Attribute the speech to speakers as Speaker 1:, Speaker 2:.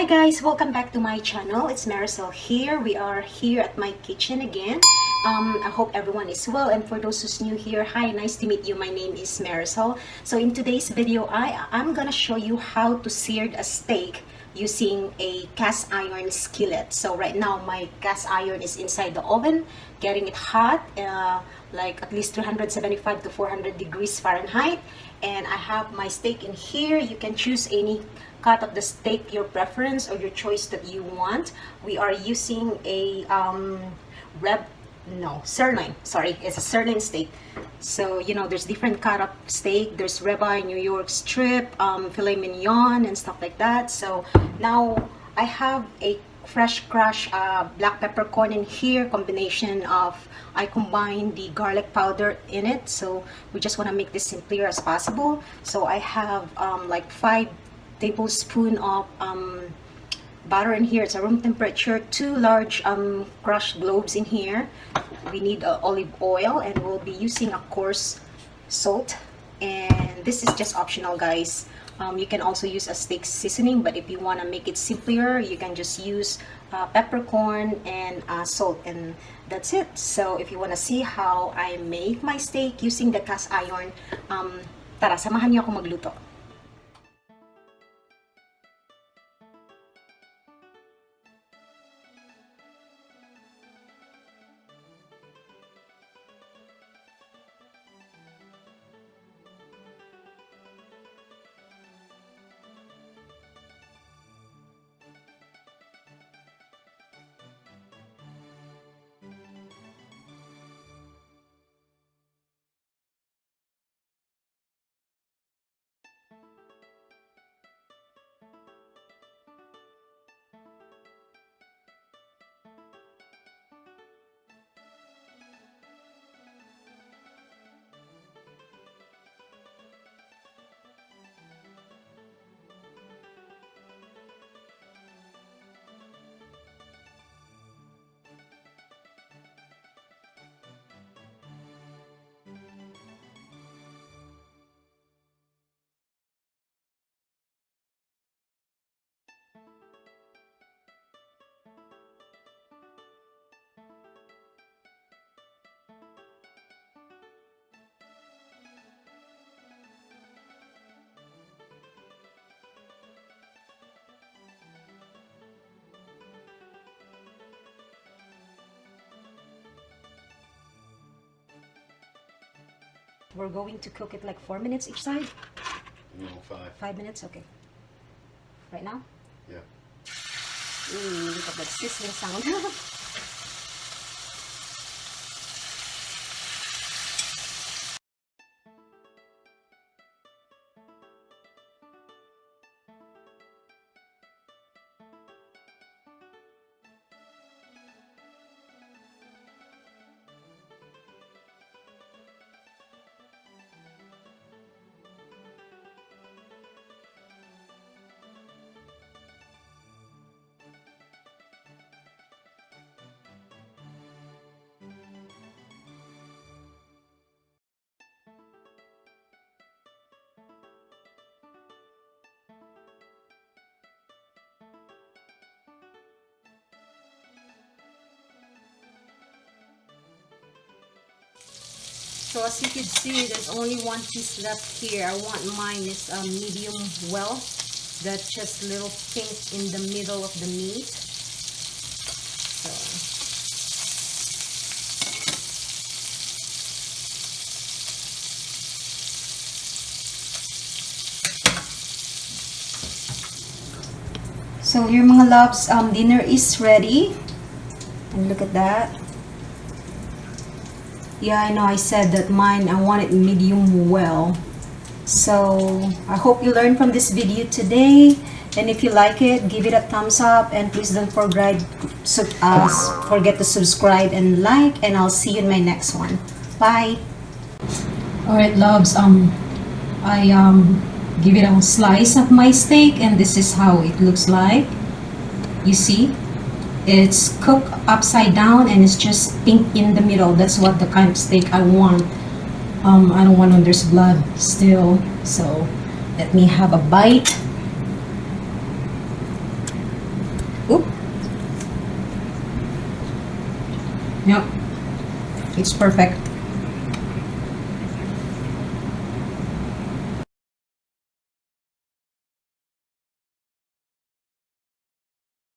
Speaker 1: Hi guys, welcome back to my channel. It's Maricel here. We are here at my kitchen again. I hope everyone is well, and for those who's new here, hi, nice to meet you. My name is Maricel. So in today's video, I'm gonna show you how to sear a steak using a cast iron skillet. So right now my cast iron is inside the oven, getting it hot, like at least 375 to 400 degrees Fahrenheit. And I have my steak in here. You can choose any cut of the steak, your preference or your choice that you want. We are using a sirloin. Sorry, it's a sirloin steak. So you know, there's different cut of steak. There's ribeye, New York strip, filet mignon, and stuff like that. So now I have a fresh crushed black peppercorn in here, combination of, I combine the garlic powder in it, so we just want to make this simpler as possible. So I have like 5 tablespoons of butter in here. It's a room temperature. 2 large crushed cloves in here. We need olive oil, and we'll be using, of course, salt, and this is just optional, guys. You can also use a steak seasoning, but if you want to make it simpler, you can just use peppercorn and salt, and that's it. So if you want to see how I make my steak using the cast iron, tara, samahan niyo ako magluto. We're going to cook it like 4 minutes each side?
Speaker 2: No, 5.
Speaker 1: 5 minutes? Okay. Right now?
Speaker 2: Yeah.
Speaker 1: Ooh, look at that sizzling sound. So as you can see, there's only 1 piece left here. I want mine is medium well. That's just little pink in the middle of the meat. So so here mga loves, dinner is ready. And look at that. Yeah, I know I said that mine, I want it medium well. So I hope you learned from this video today, and if you like it, give it a thumbs up, and please don't forget to subscribe and like, and I'll see you in my next one. Bye. Alright loves, I give it a slice of my steak, and this is how it looks like. You see? It's cooked upside down, and it's just pink in the middle. That's what the kind of steak I want. I don't want when there's blood still. So let me have a bite. Yep. It's perfect.